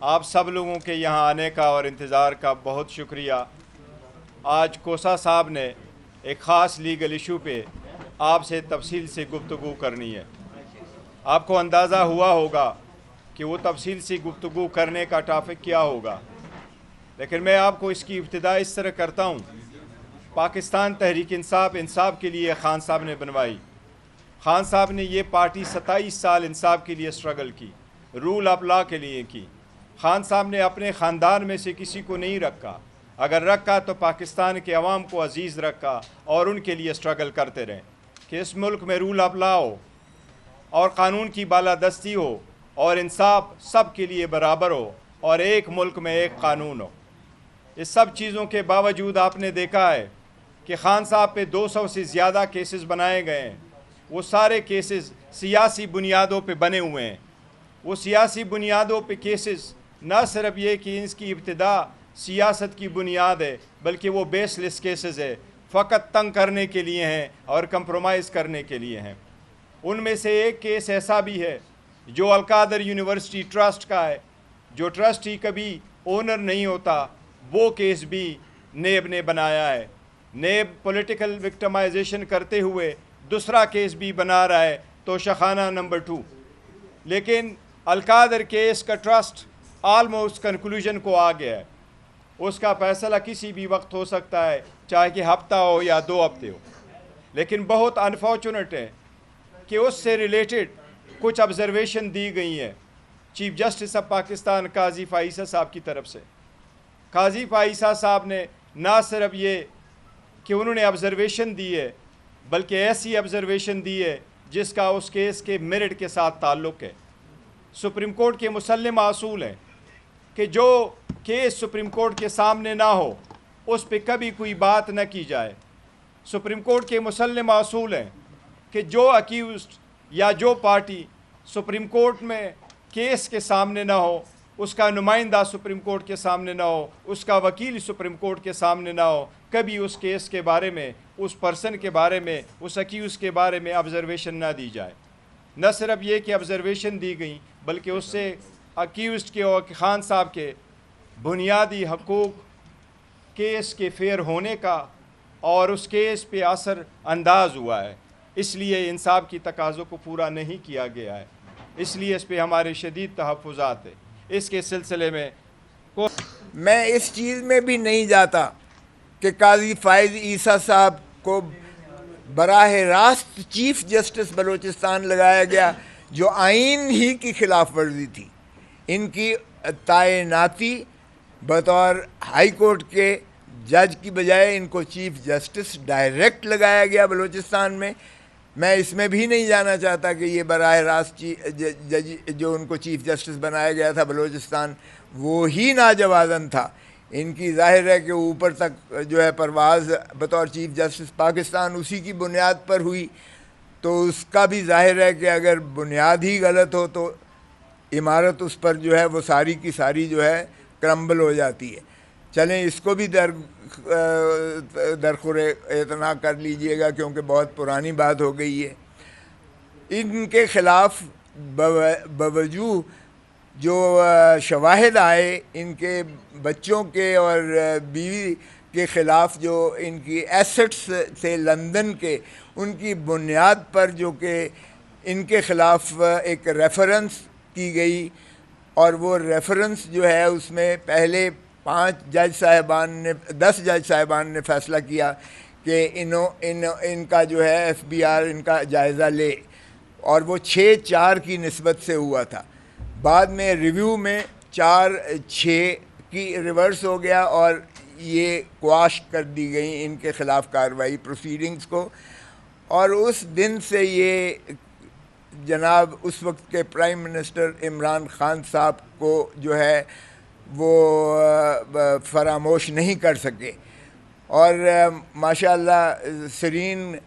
आप सब लोगों के यहाँ आने का और इंतज़ार का बहुत शुक्रिया। आज कोसा साहब ने एक ख़ास लीगल इशू पे आपसे तफसील से गुफ्तगू करनी है। आपको अंदाज़ा हुआ होगा कि वो तफसील से गुफ्तगू करने का टॉपिक क्या होगा, लेकिन मैं आपको इसकी इब्तिदा इस तरह करता हूँ। पाकिस्तान तहरीक इंसाफ के लिए खान साहब ने बनवाई। खान साहब ने ये पार्टी 27 साल इंसाफ के लिए स्ट्रगल की, रूल ऑफ लॉ के लिए की। खान साहब ने अपने ख़ानदान में से किसी को नहीं रखा, अगर रखा तो पाकिस्तान के अवाम को अजीज़ रखा और उनके लिए स्ट्रगल करते रहें कि इस मुल्क में रूल ऑफ लॉ हो और क़ानून की बालादस्ती हो और इंसाफ सब के लिए बराबर हो और एक मुल्क में एक क़ानून हो। इस सब चीज़ों के बावजूद आपने देखा है कि खान साहब पे 200 से ज़्यादा केसेस बनाए गए हैं। वो सारे केसेस सियासी बुनियादों पे बने हुए हैं। वो सियासी बुनियादों पे केसेस न सिर्फ ये कि इसकी इब्तिदा सियासत की बुनियाद है, बल्कि वो बेसलेस केसेस है, फ़कत तंग करने के लिए हैं और कंप्रोमाइज़ करने के लिए हैं। उनमें से एक केस ऐसा भी है जो अलकादर यूनिवर्सिटी ट्रस्ट का है, जो ट्रस्टी कभी ओनर नहीं होता, वो केस भी नेब ने बनाया है। नेब पॉलिटिकल विक्टिमाइजेशन करते हुए दूसरा केस भी बना रहा है, तो शखाना नंबर 2। लेकिन अलकादर केस का ट्रस्ट आलमोस्ट कंक्लूजन को आ गया है। उसका फ़ैसला किसी भी वक्त हो सकता है, चाहे कि हफ्ता हो या 2 हफ्ते हो। लेकिन बहुत अनफॉर्चुनेट है कि उससे रिलेटेड कुछ ऑब्जर्वेशन दी गई हैं चीफ जस्टिस ऑफ पाकिस्तान काजी फ़ाइसा साहब की तरफ से। काजी फ़ाइसा साहब ने ना सिर्फ ये कि उन्होंने ऑब्जर्वेशन दी है, बल्कि ऐसी ऑब्जर्वेशन दी है जिसका उस केस के मेरिट के साथ ताल्लुक़ है। सुप्रीम कोर्ट के मुसल्लम असूल हैं कि जो केस सुप्रीम कोर्ट के सामने ना हो उस पर कभी कोई बात न की जाए। सुप्रीम कोर्ट के मुसल्लम असूल हैं कि जो अक्यूज़्ड या जो पार्टी सुप्रीम कोर्ट में केस के सामने ना हो, उसका नुमाइंदा सुप्रीम कोर्ट के सामने ना हो, उसका वकील सुप्रीम कोर्ट के सामने ना हो, कभी उस केस के बारे में, उस पर्सन के बारे में, उस अक्यूज़ के बारे में ऑब्जर्वेशन ना दी जाए। न सिर्फ ये कि ऑब्जर्वेशन दी गई, बल्कि उससे अक्यूज़ड के और खान साहब के बुनियादी हकूक़, केस के फेयर होने का और उस केस पे असर अंदाज हुआ है। इसलिए इंसाफ की तकाज़ों को पूरा नहीं किया गया है, इसलिए इस पर हमारे शदीद तहफ़्फ़ुज़ात है। इसके सिलसिले में मैं इस चीज़ में भी नहीं जाता कि काजी फ़ाइज़ ईसा साहब को बराह रास्त चीफ जस्टिस बलूचिस्तान लगाया गया, जो आइन ही की खिलाफ वर्जी थी। इनकी तैनाती बतौर हाई कोर्ट के जज की बजाय इनको चीफ जस्टिस डायरेक्ट लगाया गया बलूचिस्तान में। मैं इसमें भी नहीं जाना चाहता कि ये बराह रास्त जज जो उनको चीफ जस्टिस बनाया गया था बलूचिस्तान, वो ही नाजवाज़न था। इनकी ज़ाहिर है कि ऊपर तक जो है परवाज़ बतौर चीफ जस्टिस पाकिस्तान उसी की बुनियाद पर हुई, तो उसका भी ज़ाहिर है कि अगर बुनियाद ही गलत हो तो इमारत उस पर जो है वो सारी की सारी जो है क्रम्बल हो जाती है। चलें, इसको भी दरखुरे इतना कर लीजिएगा, क्योंकि बहुत पुरानी बात हो गई है। इनके ख़िलाफ़ बवजूद जो शवाहिद आए, इनके बच्चों के और बीवी के ख़िलाफ़ जो इनकी एसेट्स थे लंदन के, उनकी बुनियाद पर जो कि इनके ख़िलाफ़ एक रेफरेंस की गई, और वो रेफरेंस जो है उसमें पहले 10 जज साहिबान ने फ़ैसला किया कि इनका जो है FBI इनका जायज़ा ले, और वो 6-4 की निस्बत से हुआ था। बाद में रिव्यू में 4-6 की रिवर्स हो गया और ये क्वाश कर दी गई इनके ख़िलाफ़ कार्रवाई प्रोसीडिंग्स को। और उस दिन से ये जनाब उस वक्त के प्राइम मिनिस्टर इमरान खान साहब को जो है वो फरामोश नहीं कर सके। और माशाअल्लाह सरीन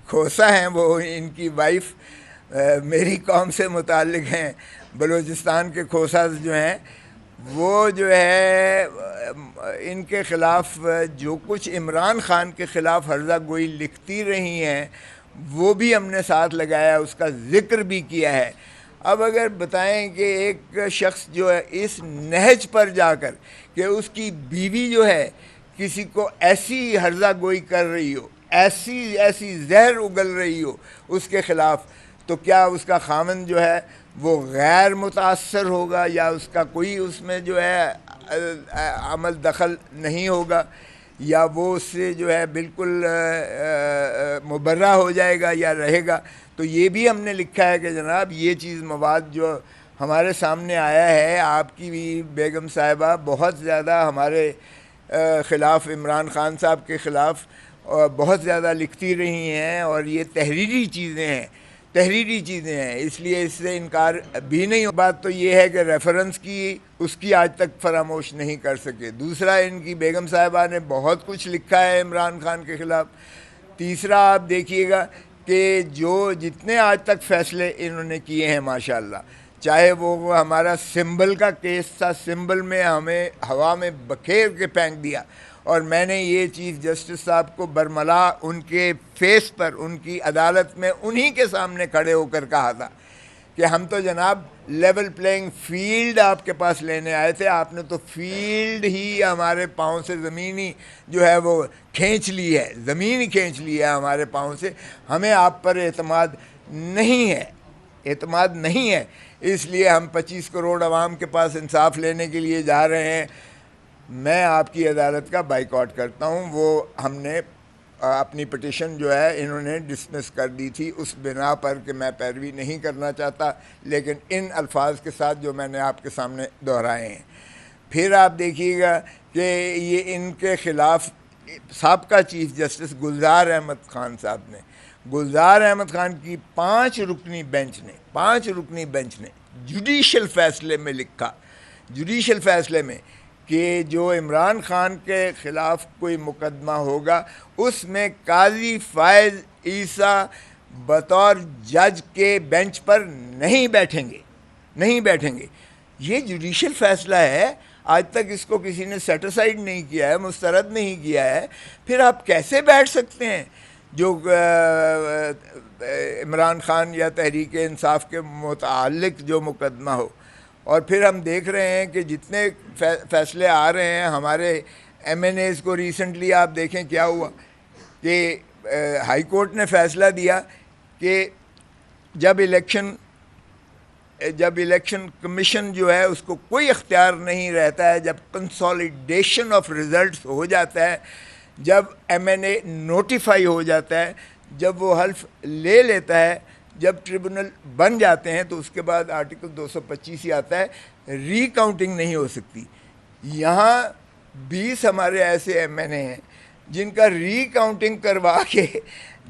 खोसा हैं, वो इनकी वाइफ मेरी कौम से मुताल्लिक़ हैं। बलूचिस्तान के खोसा जो हैं वो जो है इनके ख़िलाफ़ जो कुछ इमरान ख़ान के ख़िलाफ़ हर्जा गोई लिखती रही हैं, वो भी हमने साथ लगाया, उसका ज़िक्र भी किया है। अब अगर बताएं कि एक शख्स जो है इस नहज पर जाकर कि उसकी बीवी जो है किसी को ऐसी हर्जा गोई कर रही हो, ऐसी ऐसी जहर उगल रही हो उसके ख़िलाफ़, तो क्या उसका खामन जो है वो गैर मुतासर होगा या उसका कोई उसमें जो है अमल दखल नहीं होगा, या वो उससे जो है बिल्कुल मुबर्रा हो जाएगा या रहेगा? तो ये भी हमने लिखा है कि जनाब ये चीज़ मवाद जो हमारे सामने आया है, आपकी भी बेगम साहिबा बहुत ज़्यादा हमारे ख़िलाफ़, इमरान ख़ान साहब के ख़िलाफ़ बहुत ज़्यादा लिखती रही हैं और ये तहरीरी चीज़ें हैं, तहरीरी चीज़ें हैं, इसलिए इससे इनकार भी नहीं। बात तो ये है कि रेफरेंस की उसकी आज तक फरामोश नहीं कर सके। दूसरा, इनकी बेगम साहिबा ने बहुत कुछ लिखा है इमरान ख़ान के ख़िलाफ़। तीसरा, आप देखिएगा कि जो जितने आज तक फ़ैसले इन्होंने किए हैं माशाअल्लाह, चाहे वो हमारा सिंबल का केस था, सिंबल में हमें हवा में बखेर के फेंक दिया, और मैंने ये चीफ़ जस्टिस साहब को बरमला उनके फेस पर उनकी अदालत में उन्हीं के सामने खड़े होकर कहा था कि हम तो जनाब लेवल प्लेइंग फील्ड आपके पास लेने आए थे, आपने तो फील्ड ही हमारे पाँव से, ज़मीन ही जो है वो खींच ली है, ज़मीन ही खींच ली है हमारे पाँव से, हमें आप पर एतमाद नहीं है, एतमाद नहीं है, इसलिए हम 25 करोड़ आवाम के पास इंसाफ लेने के लिए जा रहे हैं, मैं आपकी अदालत का बाइकआउट करता हूँ। वो हमने अपनी पिटिशन जो है इन्होंने डिसमिस कर दी थी उस बिना पर कि मैं पैरवी नहीं करना चाहता, लेकिन इन अल्फाज के साथ जो मैंने आपके सामने दोहराए हैं। फिर आप देखिएगा कि ये इनके ख़िलाफ़ साबका चीफ़ जस्टिस गुलजार अहमद ख़ान साहब ने, गुलजार अहमद ख़ान की 5 रुकनी बेंच ने जुडिशल फ़ैसले में लिखा, जुडिशल फ़ैसले में, कि जो इमरान ख़ान के ख़िलाफ़ कोई मुकदमा होगा उसमें काजी फ़ायज़ ईसा बतौर जज के बेंच पर नहीं बैठेंगे। ये जुडिशल फ़ैसला है, आज तक इसको किसी ने सेटिसाइड नहीं किया है, मुस्तरद नहीं किया है, फिर आप कैसे बैठ सकते हैं? जो इमरान ख़ान या तहरीक इंसाफ के मुताल्लिक़ जो मुकदमा हो। और फिर हम देख रहे हैं कि जितने फ़ैसले आ रहे हैं हमारे MNAs को, रिसेंटली आप देखें क्या हुआ कि हाई कोर्ट ने फ़ैसला दिया कि जब इलेक्शन कमीशन जो है उसको कोई इख्तियार नहीं रहता है, जब कंसोलिडेशन ऑफ रिज़ल्ट्स हो जाता है, जब MNA नोटिफाई हो जाता है, जब वो हल्फ ले लेता है, जब ट्रिब्यूनल बन जाते हैं, तो उसके बाद आर्टिकल 225 ही आता है, रीकाउंटिंग नहीं हो सकती। यहाँ 20 हमारे ऐसे MNA हैं जिनका रीकाउंटिंग करवा के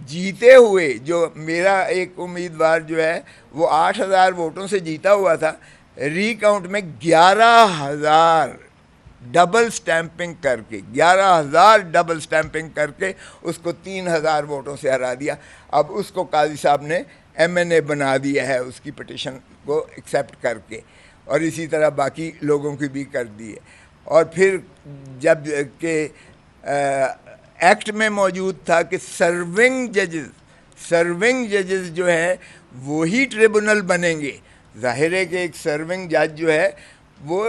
जीते हुए, जो मेरा एक उम्मीदवार जो है वो 8000 वोटों से जीता हुआ था, रीकाउंट में 11,000 डबल स्टैंपिंग करके, 11,000 डबल स्टैंपिंग करके उसको 3,000 वोटों से हरा दिया। अब उसको काजी साहब ने MNA बना दिया है उसकी पिटिशन को एक्सेप्ट करके, और इसी तरह बाकी लोगों की भी कर दी है। और फिर जब के एक्ट में मौजूद था कि सर्विंग जजेस जो है वही ट्रिब्यूनल बनेंगे। ज़ाहिर है कि एक सर्विंग जज जो है वो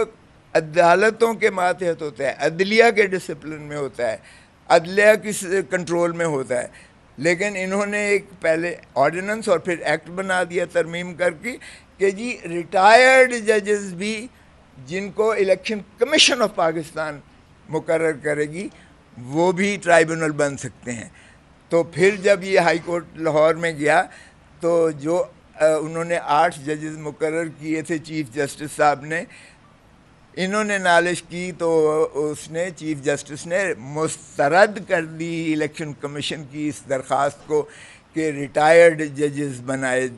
अदालतों के मातहत होता है, अदलिया के डिसिप्लिन में होता है, अदलिया की कंट्रोल में होता है, लेकिन इन्होंने एक पहले ऑर्डिनेंस और फिर एक्ट बना दिया तरमीम करके कि जी रिटायर्ड जजेस भी, जिनको इलेक्शन कमीशन ऑफ पाकिस्तान मुकर्रर करेगी, वो भी ट्राइब्यूनल बन सकते हैं। तो फिर जब ये हाई कोर्ट लाहौर में गया तो जो उन्होंने 8 जजेस मुकर्रर किए थे चीफ़ जस्टिस साहब ने, इन्होंने नालिश की तो उसने, चीफ़ जस्टिस ने मुस्तरद कर दी इलेक्शन कमीशन की इस दरख्वास्त को कि रिटायर्ड जजेस बनाए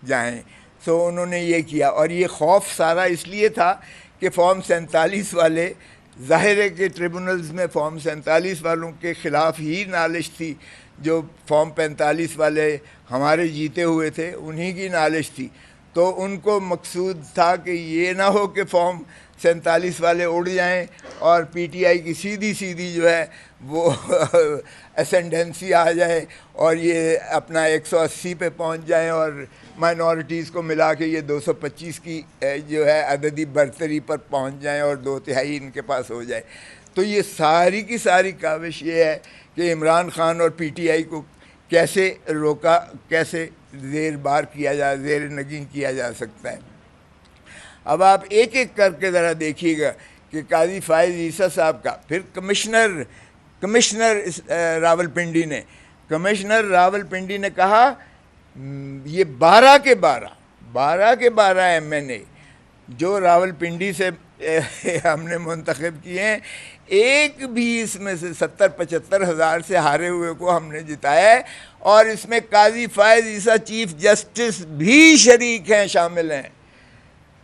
जाएं। सो उन्होंने ये किया, और ये खौफ सारा इसलिए था कि फॉर्म 47 वाले, ज़ाहिर है कि ट्रिब्यूनल्स में फॉर्म 47 वालों के ख़िलाफ़ ही नालिश थी, जो फॉर्म 45 वाले हमारे जीते हुए थे उन्हीं की नालिश थी। तो उनको मकसूद था कि ये ना हो कि फॉर्म 47 वाले उड़ जाएं और PTI की सीधी जो है वो असेंडेंसी आ जाए और ये अपना 180 पे पहुंच जाएं और माइनॉरिटीज़ को मिला के ये 225 की जो है अददी बरतरी पर पहुंच जाएं और 2/3 इनके पास हो जाए। तो ये सारी की सारी काविश ये है कि इमरान खान और पीटीआई को कैसे रोका, कैसे ज़ेर बार किया जा, ज़ेर नगीं किया जा सकता है। अब आप एक एक करके ज़रा देखिएगा कि काजी फायज़ ईसा साहब का, फिर कमिश्नर रावलपिंडी ने कहा ये 12 के 12 एमएनए जो रावलपिंडी से हमने मुंतखब किए हैं, एक भी इसमें से 70-75 हज़ार से हारे हुए को हमने जिताया है। और इसमें काजी फायज़ ईसा चीफ जस्टिस भी शरीक हैं, शामिल हैं।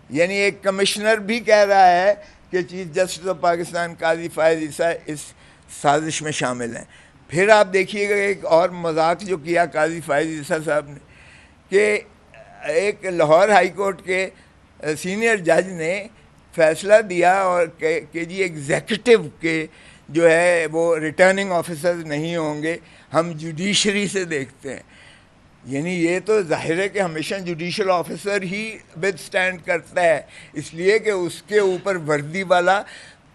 यानी एक कमिश्नर भी कह रहा है कि चीफ जस्टिस ऑफ पाकिस्तान काजी फायज़ ईसा इस साजिश में शामिल हैं। फिर आप देखिएगा एक और मजाक जो किया काजी फायज़ ईसा साहब ने कि एक लाहौर हाई कोर्ट के सीनियर जज ने फैसला दिया और कि जी एग्जीक्यूटिव के जो है वो रिटर्निंग ऑफिसर्स नहीं होंगे, हम जुडिशरी से देखते हैं। यानी ये तो जाहिर है कि हमेशा judicial officer he with stand करता है, इसलिए कि उसके ऊपर वर्दी वाला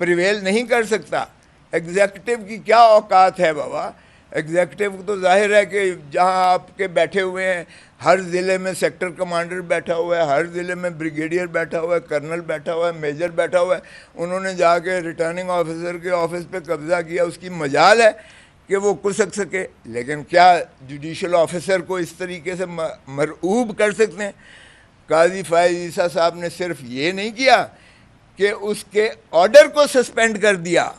प्रिवेल नहीं कर सकता। एग्जीक्यूटिव की क्या औकात है बाबा? एग्जीक्यूटिव को तो जाहिर है कि जहां आपके बैठे हुए हैं, हर ज़िले में सेक्टर कमांडर बैठा हुआ है, हर ज़िले में ब्रिगेडियर बैठा हुआ है, कर्नल बैठा हुआ है, मेजर बैठा हुआ है। उन्होंने जाके रिटर्निंग ऑफिसर के ऑफिस पे कब्ज़ा किया, उसकी मजाल है कि वो कुसक सके। लेकिन क्या जुडिशल ऑफिसर को इस तरीके से मरऊब कर सकते हैं? काजी फायज़ ईसा साहब ने सिर्फ ये नहीं किया कि उसके ऑर्डर को सस्पेंड कर दिया,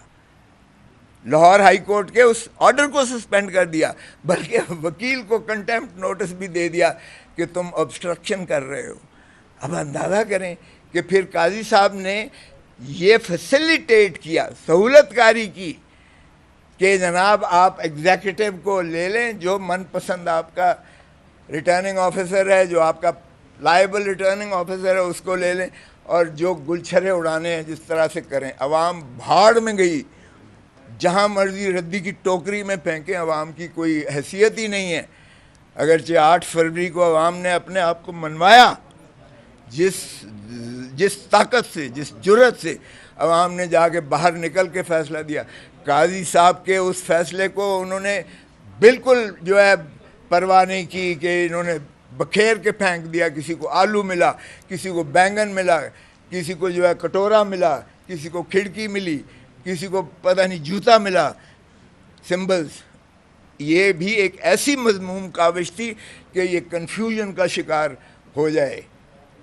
लाहौर हाई कोर्ट के उस ऑर्डर को सस्पेंड कर दिया, बल्कि वकील को कंटेम्प्ट नोटिस भी दे दिया कि तुम ऑब्स्ट्रक्शन कर रहे हो। अब अंदाज़ा करें कि फिर काजी साहब ने ये फैसिलिटेट किया, सहूलतकारी की कि जनाब आप एग्जीक्यूटिव को ले लें, जो मनपसंद आपका रिटर्निंग ऑफिसर है, जो आपका लायबल रिटर्निंग ऑफिसर है, उसको ले लें और जो गुलछरे उड़ाने हैं जिस तरह से करें। अवाम भाड़ में गई, जहाँ मर्जी रद्दी की टोकरी में फेंकें, अवाम की कोई हैसियत ही नहीं है। अगरचे 8 फरवरी को अवाम ने अपने आप को मनवाया, जिस ताकत से, जिस जुर्रत से अवाम ने जाके बाहर निकल के फ़ैसला दिया। काजी साहब के उस फैसले को उन्होंने बिल्कुल जो है परवाह नहीं की कि इन्होंने बखेर के फेंक दिया। किसी को आलू मिला, किसी को बैंगन मिला, किसी को जो है कटोरा मिला, किसी को खिड़की मिली, किसी को पता नहीं जूता मिला, सिंबल्स। ये भी एक ऐसी मज़मूम काविश थी कि ये कन्फ्यूजन का शिकार हो जाए।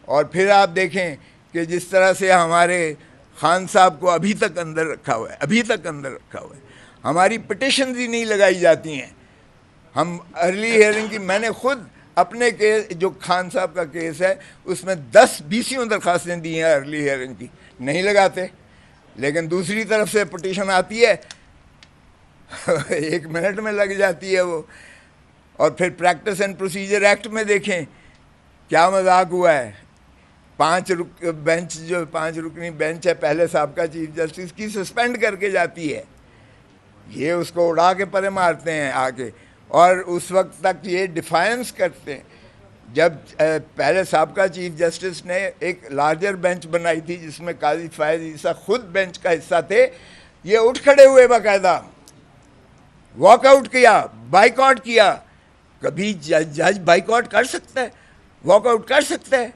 और फिर आप देखें कि जिस तरह से हमारे खान साहब को अभी तक अंदर रखा हुआ है, हमारी पिटिशन्स ही नहीं लगाई जाती हैं। हम अर्ली हियरिंग की, मैंने खुद अपने केस, जो खान साहब का केस है, उसमें 10-20 दरख्वास्तें दी हैं अर्ली हियरिंग की, नहीं लगाते। लेकिन दूसरी तरफ से पिटीशन आती है 1 मिनट में लग जाती है वो। और फिर प्रैक्टिस एंड प्रोसीजर एक्ट में देखें क्या मजाक हुआ है। 5 रुकनी बेंच है, पहले साबका चीफ जस्टिस की सस्पेंड करके जाती है, ये उसको उड़ा के परे मारते हैं आके। और उस वक्त तक ये डिफायंस करते हैं जब पहले साबका चीफ जस्टिस ने एक लार्जर बेंच बनाई थी जिसमें काजी फायज़ ईसा खुद बेंच का हिस्सा थे। ये उठ खड़े हुए, बाकायदा वॉकआउट किया, बाइकआउट किया। कभी जज बाइकआउट कर सकता है, वॉकआउट कर सकता है?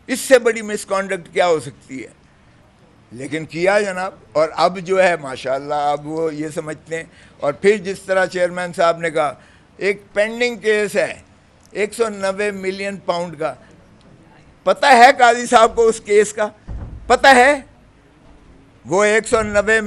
इससे बड़ी मिसकॉन्डक्ट क्या हो सकती है? लेकिन किया जनाब। और अब जो है माशाल्लाह, अब वो ये समझते हैं। और फिर जिस तरह चेयरमैन साहब ने कहा, एक पेंडिंग केस है 190 मिलियन पाउंड का, पता है काजी साहब को उस केस का? पता है? वो 190